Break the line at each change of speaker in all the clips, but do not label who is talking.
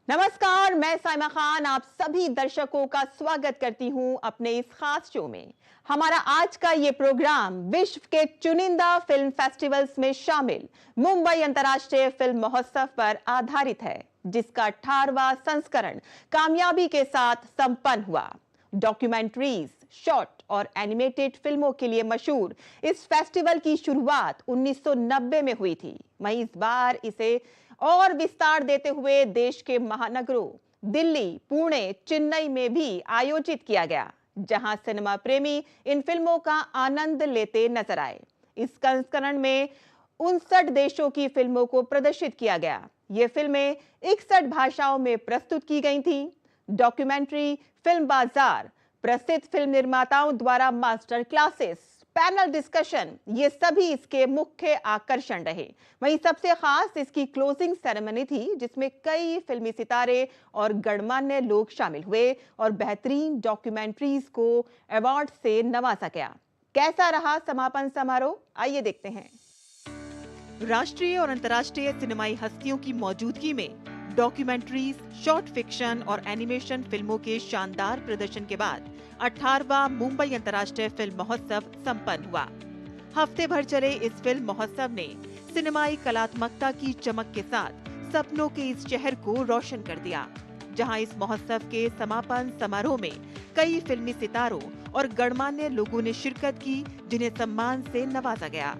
नमस्कार, मैं साइमा खान आप सभी दर्शकों का स्वागत करती हूं अपने इस खास शो में। हमारा आज का ये प्रोग्राम विश्व के चुनिंदा फिल्म फेस्टिवल्स में शामिल मुंबई अंतर्राष्ट्रीय फिल्म महोत्सव पर आधारित है, जिसका 18वां संस्करण कामयाबी के साथ संपन्न हुआ। डॉक्यूमेंट्रीज, शॉर्ट और एनिमेटेड फिल्मों के लिए मशहूर इस फेस्टिवल की शुरुआत 1990 में हुई थी। वहीं इस बार इसे और विस्तार देते हुए देश के महानगरों दिल्ली, पुणे, चेन्नई में भी आयोजित किया गया, जहां सिनेमा प्रेमी इन फिल्मों का आनंद लेते नजर आए। इस संस्करण में 59 देशों की फिल्मों को प्रदर्शित किया गया। ये फिल्में 61 भाषाओं में प्रस्तुत की गई थीं। डॉक्यूमेंट्री, फिल्म बाजार, प्रसिद्ध फिल्म निर्माताओं द्वारा मास्टर क्लासेस, पैनल डिस्कशन, ये सभी इसके मुख्य आकर्षण रहे। वहीं सबसे खास इसकी क्लोजिंग सेरेमनी थी, जिसमें कई फिल्मी सितारे और गणमान्य लोग शामिल हुए और बेहतरीन डॉक्यूमेंट्रीज को अवार्ड से नवाजा गया। कैसा रहा समापन समारोह, आइए देखते हैं। राष्ट्रीय और अंतर्राष्ट्रीय सिनेमाई हस्तियों की मौजूदगी में डॉक्यूमेंट्रीज, शॉर्ट फिक्शन और एनिमेशन फिल्मों के शानदार प्रदर्शन के बाद 18वां मुंबई अंतर्राष्ट्रीय फिल्म महोत्सव संपन्न हुआ। हफ्ते भर चले इस फिल्म महोत्सव ने सिनेमाई कलात्मकता की चमक के साथ सपनों के इस शहर को रोशन कर दिया, जहां इस महोत्सव के समापन समारोह में कई फिल्मी सितारों और गणमान्य लोगों ने शिरकत की, जिन्हें सम्मान से नवाजा गया।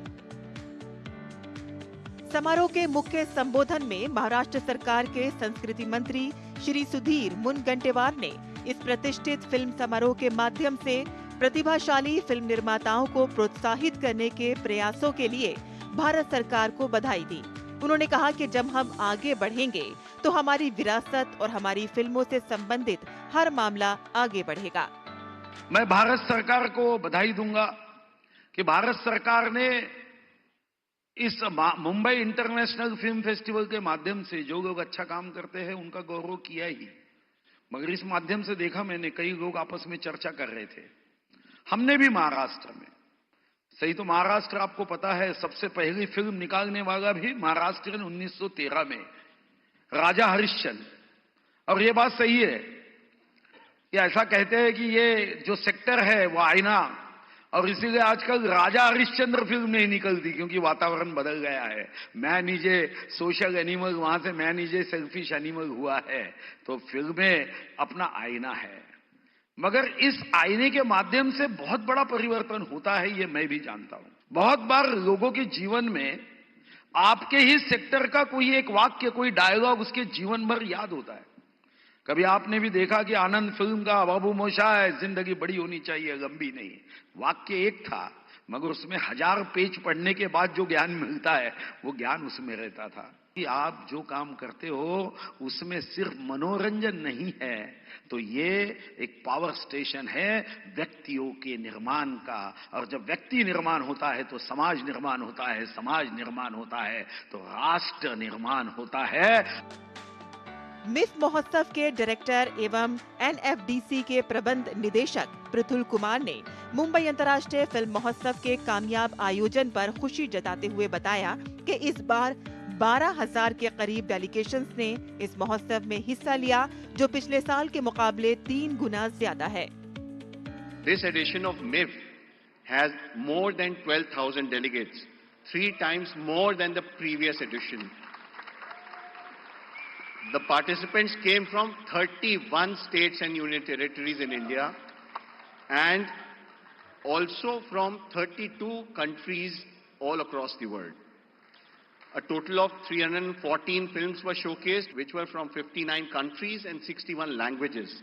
समारोह के मुख्य संबोधन में महाराष्ट्र सरकार के संस्कृति मंत्री श्री सुधीर मुनगंटीवार ने इस प्रतिष्ठित फिल्म समारोह के माध्यम से प्रतिभाशाली फिल्म निर्माताओं को प्रोत्साहित करने के प्रयासों के लिए भारत सरकार को बधाई दी। उन्होंने कहा कि जब हम आगे बढ़ेंगे तो हमारी विरासत और हमारी फिल्मों से संबंधित हर मामला आगे बढ़ेगा।
मैं भारत सरकार को बधाई दूंगा कि भारत सरकार ने इस मुंबई इंटरनेशनल फिल्म फेस्टिवल के माध्यम से जो लोग अच्छा काम करते हैं उनका गौरव किया ही। मगर इस माध्यम से देखा मैंने कई लोग आपस में चर्चा कर रहे थे। हमने भी महाराष्ट्र में, सही तो महाराष्ट्र आपको पता है सबसे पहली फिल्म निकालने वाला भी महाराष्ट्र ने 1913 में राजा हरिश्चंद्र। और ये बात सही है, ये ऐसा कहते हैं कि ये जो सेक्टर है वो आईना, और इसीलिए आजकल राजा हरिश्चंद्र फिल्म नहीं निकलती क्योंकि वातावरण बदल गया है। मैं नीचे सोशल एनिमल, वहां से मैं नीचे सेल्फिश एनिमल हुआ है, तो फिल्में अपना आईना है। मगर इस आईने के माध्यम से बहुत बड़ा परिवर्तन होता है, ये मैं भी जानता हूं। बहुत बार लोगों के जीवन में आपके ही सेक्टर का कोई एक वाक्य, कोई डायलॉग उसके जीवन भर याद होता है। कभी आपने भी देखा कि आनंद फिल्म का बाबू मोशा है, जिंदगी बड़ी होनी चाहिए लंबी नहीं। वाक्य एक था, मगर उसमें 1000 पेज पढ़ने के बाद जो ज्ञान मिलता है वो ज्ञान उसमें रहता था। कि आप जो काम करते हो उसमें सिर्फ मनोरंजन नहीं है, तो ये एक पावर स्टेशन है व्यक्तियों के निर्माण का। और जब व्यक्ति निर्माण होता है तो समाज निर्माण होता है, समाज निर्माण होता है तो राष्ट्र निर्माण होता है।
मिफ महोत्सव के डायरेक्टर एवं एनएफडीसी के प्रबंध निदेशक पृथुल कुमार ने मुंबई अंतर्राष्ट्रीय फिल्म महोत्सव के कामयाब आयोजन पर खुशी जताते हुए बताया कि इस बार 12,000 के करीब डेलीगेशंस ने इस महोत्सव में हिस्सा लिया, जो पिछले साल के मुकाबले 3 गुना ज्यादा है।
This edition of MIF has more than 12,000 delegates, 3 times more than the previous edition. The participants came from 31 states and union territories in India and also from 32 countries all across the world. A total of 314 films were showcased, which were from 59 countries and 61 languages.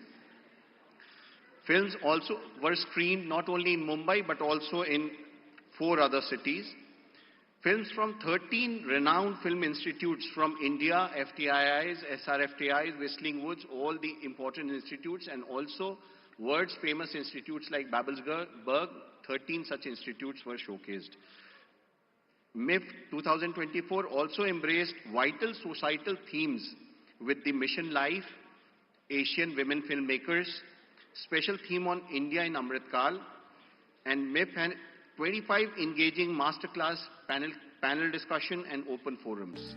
Films also were screened not only in Mumbai but also in 4 other cities. Films from 13 renowned film institutes from India, FTIIs, SRFTIs, Whistling Woods, all the important institutes, and also world's famous institutes like Babelsberg, 13 such institutes were showcased. MIF 2024 also embraced vital societal themes with the Mission Life, Asian Women Filmmakers, special theme on India in Amritkal, and MIF had 25 engaging masterclass panel discussion and open forums.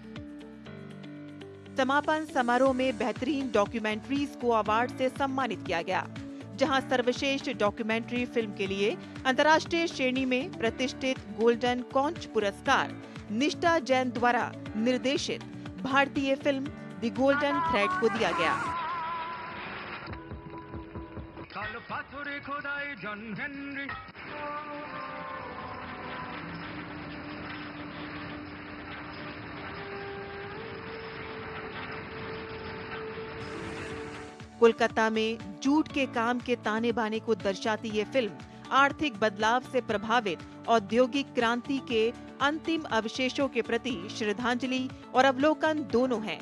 समापन समारोह में बेहतरीन documentaries को award से सम्मानित किया गया, जहां सर्वश्रेष्ठ डॉक्यूमेंट्री फिल्म के लिए अंतर्राष्ट्रीय श्रेणी में प्रतिष्ठित गोल्डन कॉन्च पुरस्कार निष्ठा जैन द्वारा निर्देशित भारतीय फिल्म द गोल्डन थ्रेड को दिया गया। कोलकाता में जूट के काम के ताने बाने को दर्शाती ये फिल्म आर्थिक बदलाव से प्रभावित औद्योगिक क्रांति के अंतिम अवशेषों के प्रति श्रद्धांजलि और अवलोकन दोनों है।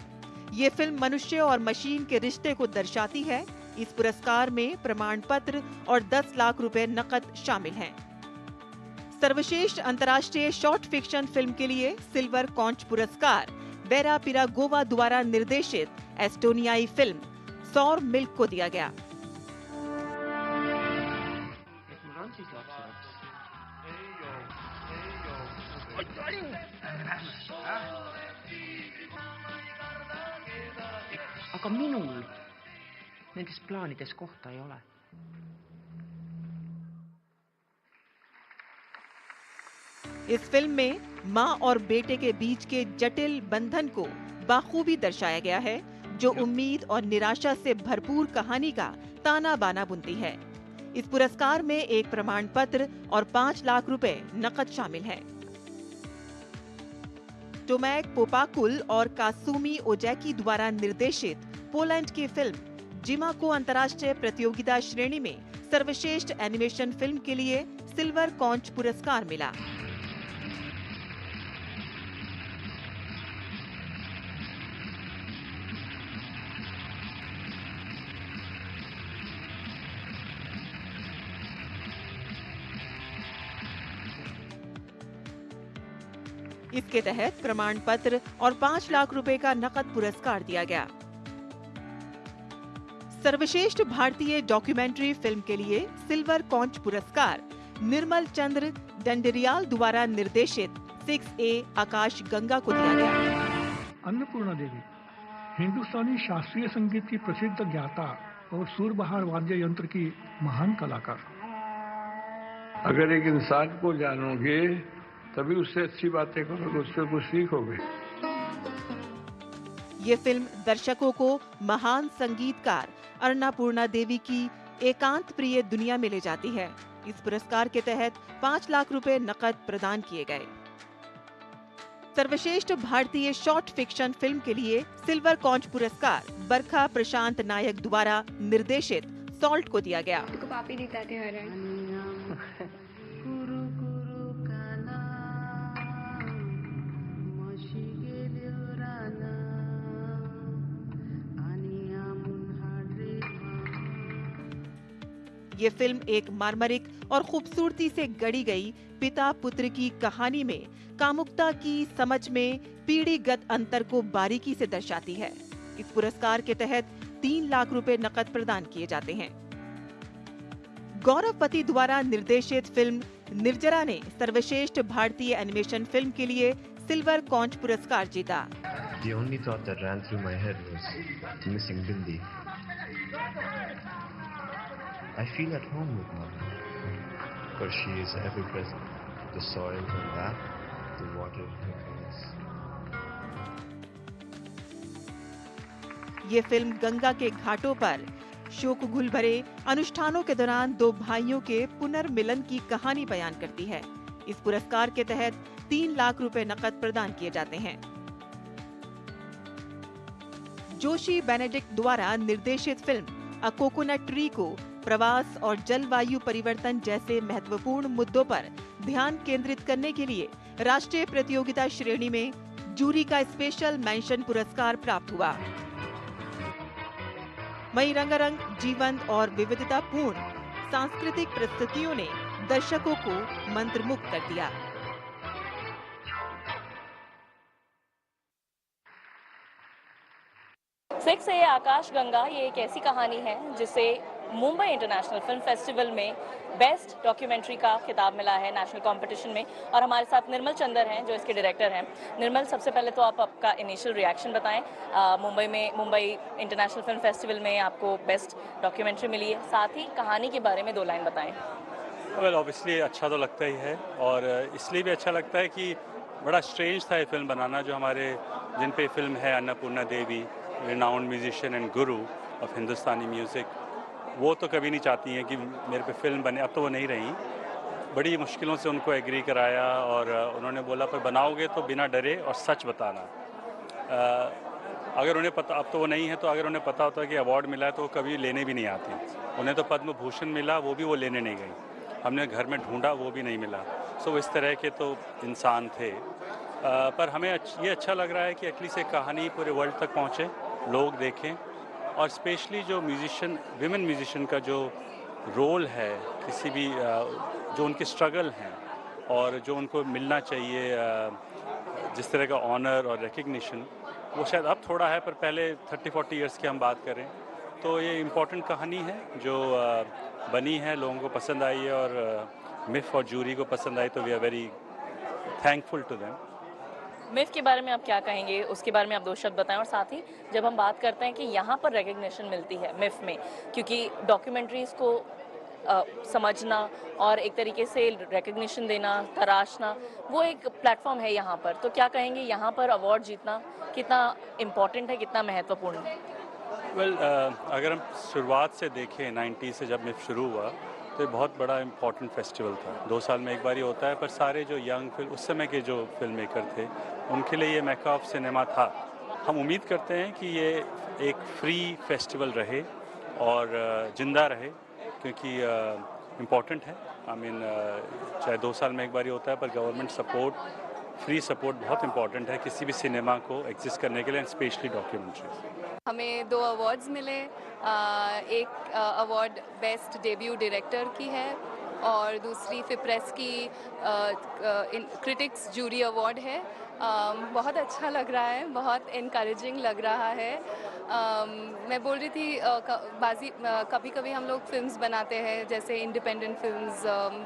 ये फिल्म मनुष्य और मशीन के रिश्ते को दर्शाती है। इस पुरस्कार में प्रमाण पत्र और 10 लाख रुपए नकद शामिल हैं। सर्वश्रेष्ठ अंतर्राष्ट्रीय शॉर्ट फिक्शन फिल्म के लिए सिल्वर कॉन्च पुरस्कार वेरा पिरागोवा द्वारा निर्देशित एस्टोनियाई फिल्म सौर मिल्क को दिया गया।
Aga minul nendes plaanides kohta ei ole.
इस फिल्म में माँ और बेटे के बीच के जटिल बंधन को बाखूबी दर्शाया गया है, जो उम्मीद और निराशा से भरपूर कहानी का ताना बाना बुनती है। इस पुरस्कार में एक प्रमाण पत्र और 5 लाख रुपए नकद शामिल है। टोमैक पोपाकुल और कासुमी ओजैकी द्वारा निर्देशित पोलैंड की फिल्म जिमा को अंतर्राष्ट्रीय प्रतियोगिता श्रेणी में सर्वश्रेष्ठ एनिमेशन फिल्म के लिए सिल्वर कॉन्च पुरस्कार मिला। इसके तहत प्रमाण पत्र और 5 लाख रुपए का नकद पुरस्कार दिया गया। सर्वश्रेष्ठ भारतीय डॉक्यूमेंट्री फिल्म के लिए सिल्वर कॉन्च पुरस्कार निर्मल चंद्र डंडरियाल द्वारा निर्देशित 6A आकाश गंगा को दिया गया।
अन्नपूर्णा देवी हिंदुस्तानी शास्त्रीय संगीत की प्रसिद्ध ज्ञाता और सुरबहार वाद्य यंत्र की महान कलाकार।
अगर एक इंसान को जानोगे तभी उससे अच्छी बातें करोगे, उससे कुछ सीखोगे।
ये फिल्म दर्शकों को महान संगीतकार अन्नपूर्णा देवी की एकांत प्रिय दुनिया में ले जाती है। इस पुरस्कार के तहत 5 लाख रुपए नकद प्रदान किए गए। सर्वश्रेष्ठ भारतीय शॉर्ट फिक्शन फिल्म के लिए सिल्वर कॉन्च पुरस्कार बरखा प्रशांत नायक द्वारा निर्देशित सॉल्ट को दिया गया।
पापी दिखाते
ये फिल्म एक मार्मरिक और खूबसूरती से गढ़ी गई पिता पुत्र की कहानी में कामुकता की समझ में पीढ़ीगत अंतर को बारीकी से दर्शाती है। इस पुरस्कार के तहत 3 लाख रुपए नकद प्रदान किए जाते हैं। गौरव पति द्वारा निर्देशित फिल्म निर्जरा ने सर्वश्रेष्ठ भारतीय एनिमेशन फिल्म के लिए सिल्वर कॉन्च पुरस्कार जीता।
The only thought that ran through my head was missing Bindi. I feel at home with Mama, because she is ever present. The soil, her lap, the water, her caress.
ये film Ganga के घाटों पर शोकगुल भरे अनुष्ठानों के दौरान 2 भाइयों के पुनर्मिलन की कहानी बयान करती है। इस पुरस्कार के तहत 3 लाख रुपए नकद प्रदान किए जाते हैं। जोशी बेनेडिक्ट द्वारा निर्देशित फिल्म अ कोकोनट ट्री को प्रवास और जलवायु परिवर्तन जैसे महत्वपूर्ण मुद्दों पर ध्यान केंद्रित करने के लिए राष्ट्रीय प्रतियोगिता श्रेणी में जूरी का स्पेशल मेंशन पुरस्कार प्राप्त हुआ। वहीं रंगारंग जीवंत और विविधतापूर्ण सांस्कृतिक प्रस्तुतियों ने दर्शकों को मंत्रमुग्ध कर दिया।
सिक्स ए आकाश गंगा ये एक ऐसी कहानी है जिसे
मुंबई इंटरनेशनल फिल्म फेस्टिवल में बेस्ट डॉक्यूमेंट्री का खिताब मिला है नेशनल कंपटीशन में, और हमारे साथ निर्मल चंदर हैं जो इसके डायरेक्टर हैं। निर्मल, सबसे पहले तो आप आपका इनिशियल रिएक्शन बताएं। मुंबई इंटरनेशनल फिल्म फेस्टिवल में आपको बेस्ट डॉक्यूमेंट्री मिली है, साथ ही कहानी के बारे में 2 लाइन बताएं।
वेल, ऑब्वियसली अच्छा तो लगता ही है, और इसलिए भी अच्छा लगता है कि बड़ा स्ट्रेंज था ये फिल्म बनाना। जो हमारे जिन पे फिल्म है अन्नपूर्णा देवी, renowned musician and Guru of Hindustani music, वो तो कभी नहीं चाहती हैं कि मेरे पे फिल्म बने। अब तो वो नहीं रही, बड़ी मुश्किलों से उनको एग्री कराया, और उन्होंने बोला पर बनाओगे तो बिना डरे और सच बताना। अगर उन्हें पता, अब तो वो नहीं है, तो अगर उन्हें पता होता कि अवार्ड मिला है तो वो कभी लेने भी नहीं आती। उन्हें तो पद्म भूषण मिला, वो भी वो लेने नहीं गई। हमने घर में ढूंढा, वो भी नहीं मिला। सो इस तरह के तो इंसान थे। पर हमें ये अच्छा लग रहा है कि एटलीस्ट एक कहानी पूरे वर्ल्ड तक पहुँचे, लोग देखें, और स्पेशली जो म्यूजिशियन, विमेन म्यूजिशियन का जो रोल है, किसी भी जो उनके स्ट्रगल हैं और जो उनको मिलना चाहिए जिस तरह का ऑनर और रिकग्निशन, वो शायद अब थोड़ा है, पर पहले 30-40 ईयर्स की हम बात करें तो ये इम्पोर्टेंट कहानी है जो बनी है, लोगों को पसंद आई है, और मिफ और जूरी को पसंद आई, तो we are very thankful to them.
MIFF के बारे में आप क्या कहेंगे, उसके बारे में आप 2 शब्द बताएं। और साथ ही जब हम बात करते हैं कि यहाँ पर रिकग्निशन मिलती है मिफ में, क्योंकि डॉक्यूमेंट्रीज़ को समझना और एक तरीके से रिकग्निशन देना, तराशना, वो एक प्लेटफॉर्म है यहाँ पर, तो क्या कहेंगे यहाँ पर अवार्ड जीतना कितना इम्पोर्टेंट है, कितना महत्वपूर्ण है?
वेल, अगर हम शुरुआत से देखें 90 से जब मिफ शुरू हुआ, तो ये बहुत बड़ा इम्पॉर्टेंट फेस्टिवल था। 2 साल में एक बार ही होता है, पर सारे जो यंग फिल्म उस समय के जो फिल्म मेकर थे, उनके लिए ये मैका ऑफ सिनेमा था। हम उम्मीद करते हैं कि ये एक फ्री फेस्टिवल रहे और ज़िंदा रहे, क्योंकि इम्पॉर्टेंट है। आई मीन, चाहे 2 साल में एक बार ही होता है, पर गवर्नमेंट सपोर्ट, फ्री सपोर्ट बहुत इम्पॉर्टेंट है किसी भी सिनेमा को एग्जिस्ट करने के लिए, स्पेशली डॉक्यूमेंट्रीज।
हमें 2 अवार्ड्स मिले। एक अवार्ड बेस्ट डेब्यू डायरेक्टर की है, और दूसरी फिप्रेस की क्रिटिक्स जूरी अवार्ड है। बहुत अच्छा लग रहा है, बहुत इनकरेजिंग लग रहा है। मैं बोल रही थी कभी कभी हम लोग फिल्म्स बनाते हैं, जैसे इंडिपेंडेंट फिल्म्स,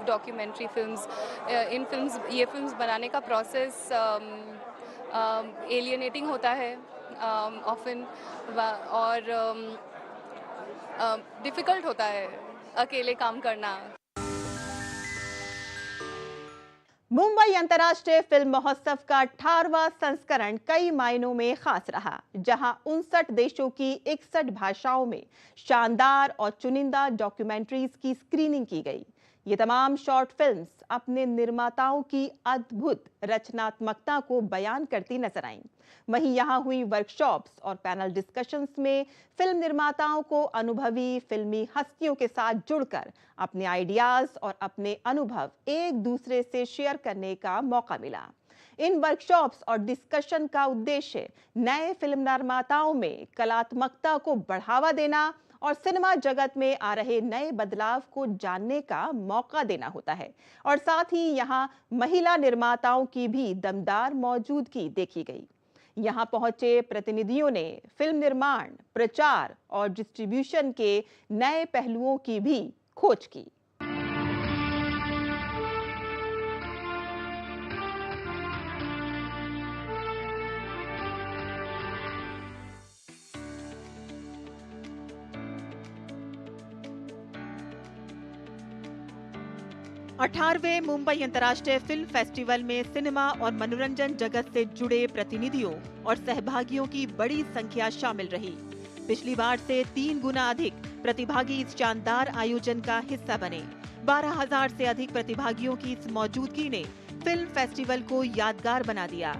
डॉक्यूमेंट्री फिल्म्स। ये फिल्म्स बनाने का प्रोसेस एलियनेटिंग होता है ऑफन, और डिफ़िकल्ट होता है अकेले काम करना।
मुंबई अंतर्राष्ट्रीय फिल्म महोत्सव का 18वां संस्करण कई मायनों में खास रहा, जहां 59 देशों की 61 भाषाओं में शानदार और चुनिंदा डॉक्यूमेंट्रीज की स्क्रीनिंग की गई। ये तमाम शॉर्ट फिल्म्स अपने निर्माताओं की अद्भुत रचनात्मकता को बयान करती नजर आईं। वहीं यहां हुई वर्कशॉप्स और पैनल डिस्कशंस में फिल्म निर्माताओं को अनुभवी फिल्मी हस्तियों के साथ जुड़कर अपने आइडियाज और अपने अनुभव एक दूसरे से शेयर करने का मौका मिला। इन वर्कशॉप्स और डिस्कशन का उद्देश्य नए फिल्म निर्माताओं में कलात्मकता को बढ़ावा देना और सिनेमा जगत में आ रहे नए बदलाव को जानने का मौका देना होता है। और साथ ही यहाँ महिला निर्माताओं की भी दमदार मौजूदगी देखी गई। यहाँ पहुंचे प्रतिनिधियों ने फिल्म निर्माण, प्रचार और डिस्ट्रीब्यूशन के नए पहलुओं की भी खोज की। अठारहवें मुंबई अंतर्राष्ट्रीय फिल्म फेस्टिवल में सिनेमा और मनोरंजन जगत से जुड़े प्रतिनिधियों और सहभागियों की बड़ी संख्या शामिल रही। पिछली बार से 3 गुना अधिक प्रतिभागी इस शानदार आयोजन का हिस्सा बने। 12,000 से अधिक प्रतिभागियों की इस मौजूदगी ने फिल्म फेस्टिवल को यादगार बना दिया।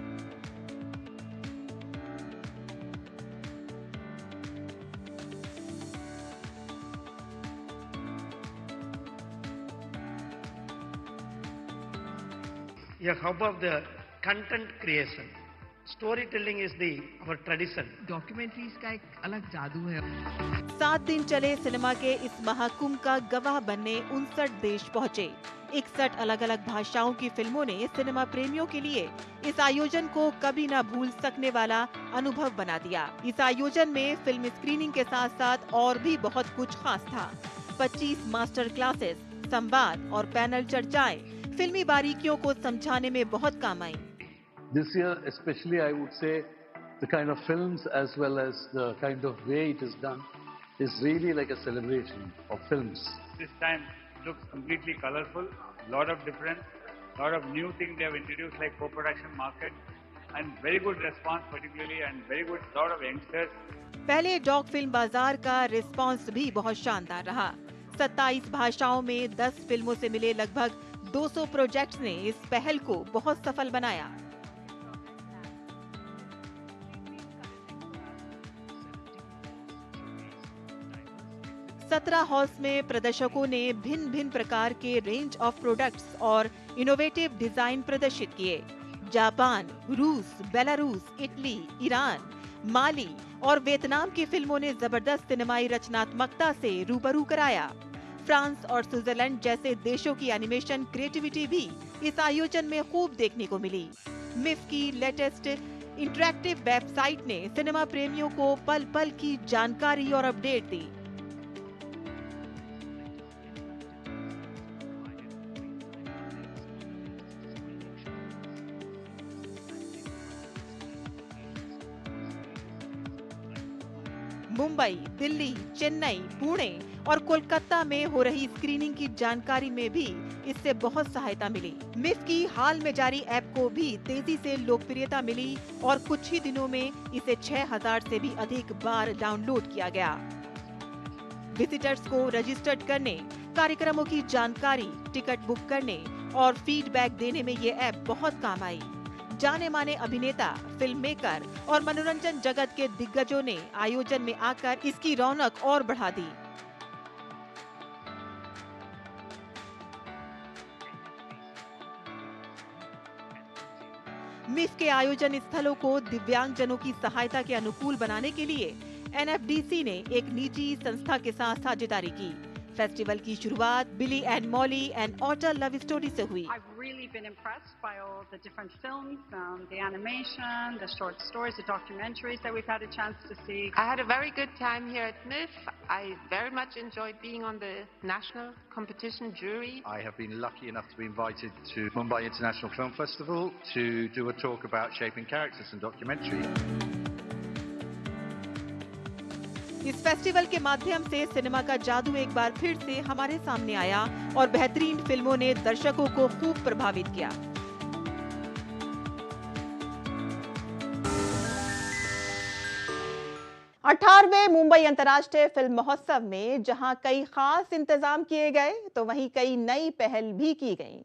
A hub of the content creation. storytelling is our tradition.
Documentaries का एक अलग जादू है।
7 दिन चले सिनेमा के इस महाकुंभ का गवाह बनने 59 देश पहुँचे। 61 अलग अलग भाषाओं की फिल्मों ने सिनेमा प्रेमियों के लिए इस आयोजन को कभी न भूल सकने वाला अनुभव बना दिया। इस आयोजन में फिल्म स्क्रीनिंग के साथ साथ और भी बहुत कुछ खास था। 25 मास्टर क्लासेस, संवाद और पैनल चर्चाएं फिल्मी बारीकियों को समझाने में बहुत काम आई।
This year, especially, I would say, the kind of films as well as the kind of way it is done is really like a celebration of films.
This time looks completely colorful, lot of difference, lot of new things they have introduced like co-production market, and very good response particularly, and very good lot of youngsters.
पहले dog film बाजार का response भी बहुत शानदार रहा। 27 भाषाओं में 10 फिल्मों से मिले लगभग 200 प्रोजेक्ट्स ने इस पहल को बहुत सफल बनाया। 17 हॉल्स में प्रदर्शकों ने भिन्न भिन्न प्रकार के रेंज ऑफ प्रोडक्ट्स और इनोवेटिव डिजाइन प्रदर्शित किए। जापान, रूस, बेलारूस, इटली, ईरान, माली और वियतनाम की फिल्मों ने जबरदस्त सिनेमाई रचनात्मकता से रूबरू कराया। फ्रांस और स्विट्जरलैंड जैसे देशों की एनिमेशन क्रिएटिविटी भी इस आयोजन में खूब देखने को मिली। मिफ की लेटेस्ट इंटरैक्टिव वेबसाइट ने सिनेमा प्रेमियों को पल पल की जानकारी और अपडेट दी। मुंबई, दिल्ली, चेन्नई, पुणे और कोलकाता में हो रही स्क्रीनिंग की जानकारी में भी इससे बहुत सहायता मिली। मिफ की हाल में जारी ऐप को भी तेजी से लोकप्रियता मिली और कुछ ही दिनों में इसे 6000 से भी अधिक बार डाउनलोड किया गया। विजिटर्स को रजिस्टर्ड करने, कार्यक्रमों की जानकारी, टिकट बुक करने और फीडबैक देने में ये ऐप बहुत काम आई। जाने माने अभिनेता, फिल्म मेकर और मनोरंजन जगत के दिग्गजों ने आयोजन में आकर इसकी रौनक और बढ़ा दी। मिफ के आयोजन स्थलों को दिव्यांगजनों की सहायता के अनुकूल बनाने के लिए एनएफडीसी ने एक निजी संस्था के साथ साझेदारी की। फेस्टिवल की शुरुआत Billy and Molly and otter love story से हुई।
I've really been impressed by all the different films, the animation, the short stories, the documentaries that we've had a chance to see.
I had a very good time here at MIF. I very much enjoyed being on the national competition jury.
I have been lucky enough to be invited to Mumbai International Film Festival to do a talk about shaping characters and documentary.
इस festival के माध्यम से cinema का जादू एक बार फिर से हमारे सामने आया और बेहतरीन फिल्मों ने दर्शकों को खूब प्रभावित किया। अठारहवें मुंबई अंतर्राष्ट्रीय फिल्म महोत्सव में जहां कई खास इंतजाम किए गए तो वहीं कई नई पहल भी की गईं,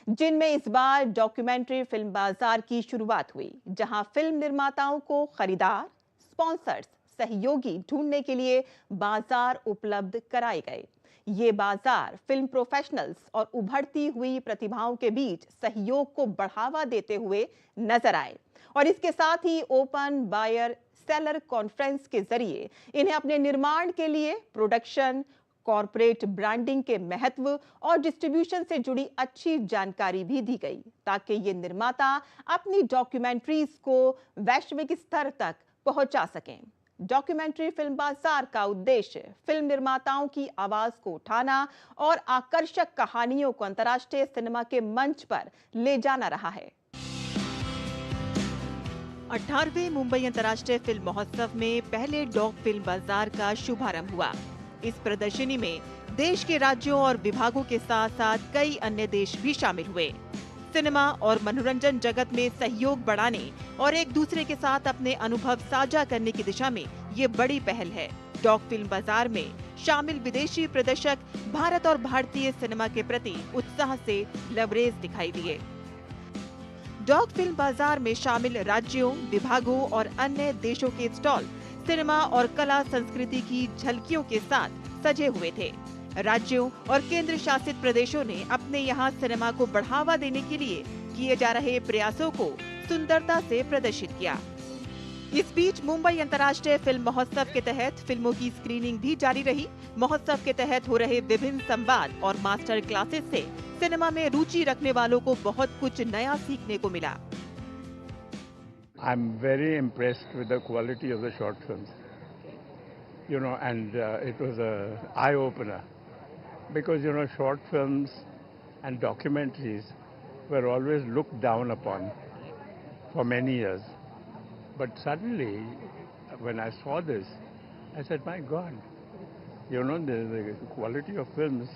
जिनमें इस बार डॉक्यूमेंट्री फिल्म बाजार की शुरुआत हुई, जहां फिल्म निर्माताओं को खरीदार, स्पॉन्सर्स, सहयोगी ढूंढने के लिए बाजार उपलब्ध कराए गए। ये बाजार फिल्म प्रोफेशनल्स और उभरती हुई प्रतिभाओं के बीच सहयोग को बढ़ावा देते हुए नजर आए और इसके साथ ही ओपन बायर सेलर कॉन्फ्रेंस के जरिए इन्हें अपने निर्माण के लिए प्रोडक्शन, कॉर्पोरेट ब्रांडिंग के महत्व और डिस्ट्रीब्यूशन से जुड़ी अच्छी जानकारी भी दी गई, ताकि ये निर्माता अपनी डॉक्यूमेंट्रीज को वैश्विक स्तर तक पहुंचा सकें। डॉक्यूमेंट्री फिल्म बाजार का उद्देश्य फिल्म निर्माताओं की आवाज को उठाना और आकर्षक कहानियों को अंतर्राष्ट्रीय सिनेमा के मंच पर ले जाना रहा है। 18वें मुंबई अंतर्राष्ट्रीय फिल्म महोत्सव में पहले डॉग फिल्म बाजार का शुभारंभ हुआ। इस प्रदर्शनी में देश के राज्यों और विभागों के साथ साथ कई अन्य देश भी शामिल हुए। सिनेमा और मनोरंजन जगत में सहयोग बढ़ाने और एक दूसरे के साथ अपने अनुभव साझा करने की दिशा में ये बड़ी पहल है। डॉग फिल्म बाजार में शामिल विदेशी प्रदर्शक भारत और भारतीय सिनेमा के प्रति उत्साह से लबरेज दिखाई दिए। डॉग फिल्म बाजार में शामिल राज्यों, विभागों और अन्य देशों के स्टॉल सिनेमा और कला संस्कृति की झलकियों के साथ सजे हुए थे। राज्यों और केंद्र शासित प्रदेशों ने अपने यहाँ सिनेमा को बढ़ावा देने के लिए किए जा रहे प्रयासों को सुंदरता से प्रदर्शित किया। इस बीच मुंबई अंतर्राष्ट्रीय फिल्म महोत्सव के तहत फिल्मों की स्क्रीनिंग भी जारी रही। महोत्सव के तहत हो रहे विभिन्न संवाद और मास्टर क्लासेस से सिनेमा में रुचि रखने वालों को बहुत कुछ नया सीखने को मिला।
I'm very impressed with the quality of the short films, and it was an eye-opener because, short films and documentaries were always looked down upon for many years. But suddenly, when I saw this, I said, my God, the quality of films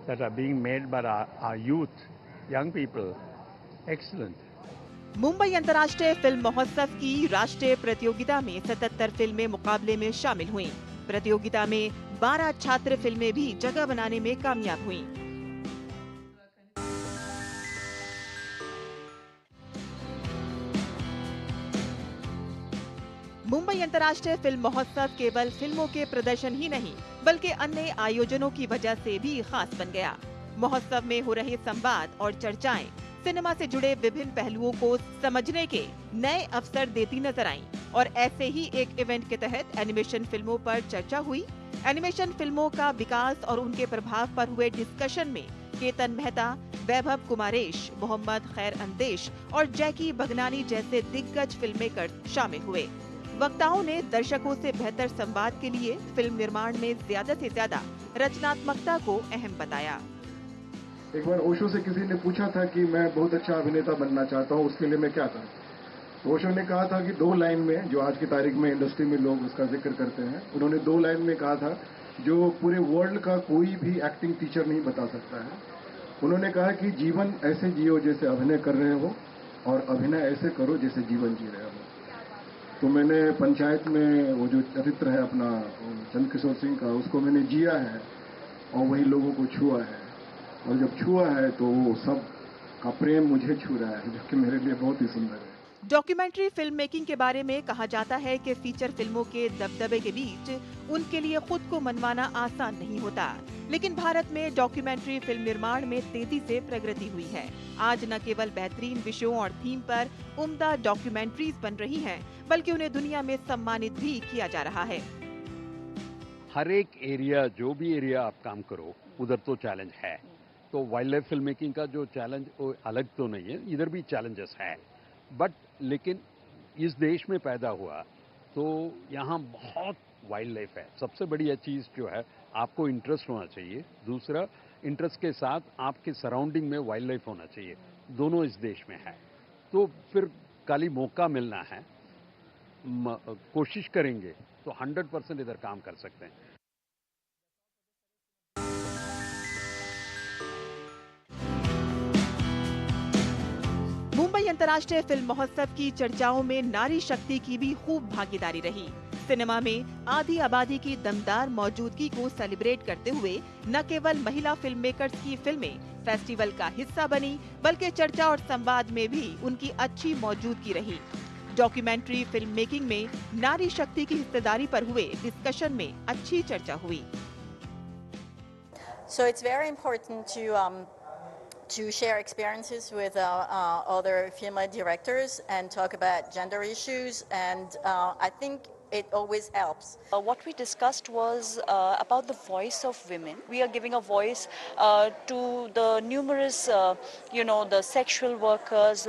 that are being made by our youth, young people, excellent.
Mumbai अंतर्राष्ट्रीय film महोत्सव की राष्ट्रीय प्रतियोगिता में 77 फिल्में मुकाबले में शामिल हुईं। प्रतियोगिता में 12 छात्र फिल्में भी जगह बनाने में कामयाब हुईं। मुंबई अंतर्राष्ट्रीय फिल्म महोत्सव केवल फिल्मों के प्रदर्शन ही नहीं, बल्कि अन्य आयोजनों की वजह से भी खास बन गया। महोत्सव में हो रहे संवाद और चर्चाएं सिनेमा से जुड़े विभिन्न पहलुओं को समझने के नए अवसर देती नजर आईं और ऐसे ही एक इवेंट के तहत एनिमेशन फिल्मों पर चर्चा हुई। एनिमेशन फिल्मों का विकास और उनके प्रभाव पर हुए डिस्कशन में केतन मेहता, वैभव कुमारेश, मोहम्मद खैर अंदेश और जैकी बगनानी जैसे दिग्गज फिल्ममेकर शामिल हुए। वक्ताओं ने दर्शकों से बेहतर संवाद के लिए फिल्म निर्माण में ज्यादा से ज्यादा रचनात्मकता को अहम बताया।
एक बार ओशो से किसी ने पूछा था कि मैं बहुत अच्छा अभिनेता बनना चाहता हूँ, उसके लिए मैं क्या करूँ? तो ओशो ने कहा था कि 2 लाइन में, जो आज की तारीख में इंडस्ट्री में लोग उसका जिक्र करते हैं, उन्होंने 2 लाइन में कहा था जो पूरे वर्ल्ड का कोई भी एक्टिंग टीचर नहीं बता सकता है। उन्होंने कहा कि जीवन ऐसे जियो जैसे अभिनय कर रहे हो और अभिनय ऐसे करो जैसे जीवन जी रहे हो। तो मैंने पंचायत में वो जो चरित्र है अपना चंद्रकिशोर सिंह का, उसको मैंने जिया है और वही लोगों को छुआ है, और जब छुआ है तो वो सब का प्रेम मुझे छू रहा है, जो कि मेरे लिए बहुत ही सुंदर है।
डॉक्यूमेंट्री फिल्म मेकिंग के बारे में कहा जाता है कि फीचर फिल्मों के दबदबे के बीच उनके लिए खुद को मनवाना आसान नहीं होता, लेकिन भारत में डॉक्यूमेंट्री फिल्म निर्माण में तेजी से प्रगति हुई है। आज न केवल बेहतरीन विषयों और थीम पर उम्दा डॉक्यूमेंट्रीज बन रही हैं, बल्कि उन्हें दुनिया में सम्मानित भी किया जा रहा है।
हर एक एरिया, जो भी एरिया आप काम करो, उधर तो चैलेंज है। तो वाइल्ड लाइफ फिल्म मेकिंग का जो चैलेंज अलग तो नहीं है, इधर भी चैलेंजेस है, बट लेकिन इस देश में पैदा हुआ तो यहाँ बहुत वाइल्ड लाइफ है। सबसे बढ़िया चीज़ जो है, आपको इंटरेस्ट होना चाहिए। दूसरा, इंटरेस्ट के साथ आपके सराउंडिंग में वाइल्ड लाइफ होना चाहिए। दोनों इस देश में है, तो फिर खाली मौका मिलना है, कोशिश करेंगे तो 100% इधर काम कर सकते हैं।
मुंबई अंतर्राष्ट्रीय फिल्म महोत्सव की चर्चाओं में नारी शक्ति की भी खूब भागीदारी रही। सिनेमा में आधी आबादी की दमदार मौजूदगी को सेलिब्रेट करते हुए न केवल महिला फिल्म मेकर्स की फिल्में फेस्टिवल का हिस्सा बनी, बल्कि चर्चा और संवाद में भी उनकी अच्छी मौजूदगी रही। डॉक्यूमेंट्री फिल्म मेकिंग में नारी शक्ति की हिस्सेदारी पर हुए डिस्कशन में अच्छी चर्चा हुई।
So it's very important to share experiences with other female directors and talk about gender issues, and I think it always helps.
What we discussed was about the voice of women. We are giving a voice to the numerous, the sexual workers,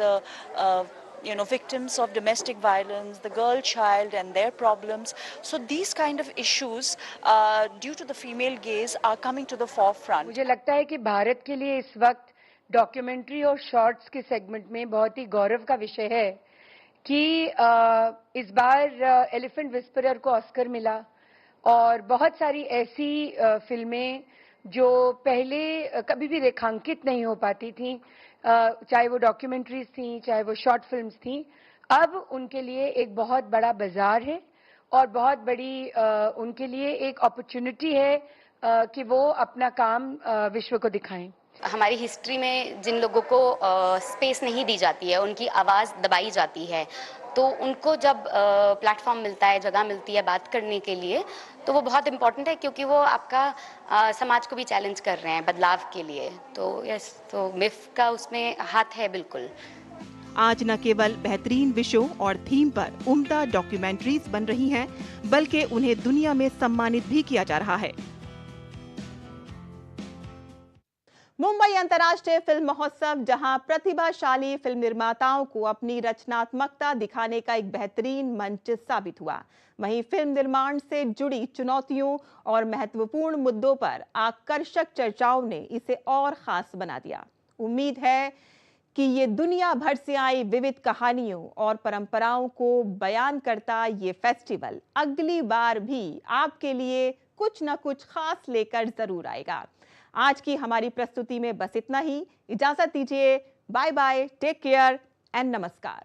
victims of domestic violence, the girl child and their problems. So these kind of issues, due to the female gaze, are coming to the forefront.
मुझे लगता है कि भारत के लिए इस वक्त documentary और shorts के सेगमेंट में बहुत ही गौरव का विषय है कि इस बार एलिफेंट विस्परर को ऑस्कर मिला, और बहुत सारी ऐसी फिल्में जो पहले कभी भी रेखांकित नहीं हो पाती थी, चाहे वो डॉक्यूमेंट्रीज थी, चाहे वो शॉर्ट फिल्म्स थी, अब उनके लिए एक बहुत बड़ा बाजार है और बहुत बड़ी उनके लिए एक अपॉर्चुनिटी है कि वो अपना काम विश्व को दिखाएं।
हमारी हिस्ट्री में जिन लोगों को स्पेस नहीं दी जाती है, उनकी आवाज़ दबाई जाती है, तो उनको जब प्लेटफॉर्म मिलता है, जगह मिलती है बात करने के लिए, तो वो बहुत इम्पोर्टेंट है, क्योंकि वो आपका समाज को भी चैलेंज कर रहे हैं बदलाव के लिए। तो यस, तो मिफ का उसमें हाथ है बिल्कुल।
आज न केवल बेहतरीन विषयों और थीम पर उम्दा डॉक्यूमेंट्रीज बन रही हैं, बल्कि उन्हें दुनिया में सम्मानित भी किया जा रहा है। मुंबई अंतर्राष्ट्रीय फिल्म महोत्सव, जहां प्रतिभाशाली फिल्म निर्माताओं को अपनी रचनात्मकता दिखाने का एक बेहतरीन मंच साबित हुआ, वहीं फिल्म निर्माण से जुड़ी चुनौतियों और महत्वपूर्ण मुद्दों पर आकर्षक चर्चाओं ने इसे और खास बना दिया। उम्मीद है कि ये दुनिया भर से आई विविध कहानियों और परंपराओं को बयान करता ये फेस्टिवल अगली बार भी आपके लिए कुछ न कुछ खास लेकर जरूर आएगा। आज की हमारी प्रस्तुति में बस इतना ही। इजाजत दीजिए। Bye bye, take care and नमस्कार।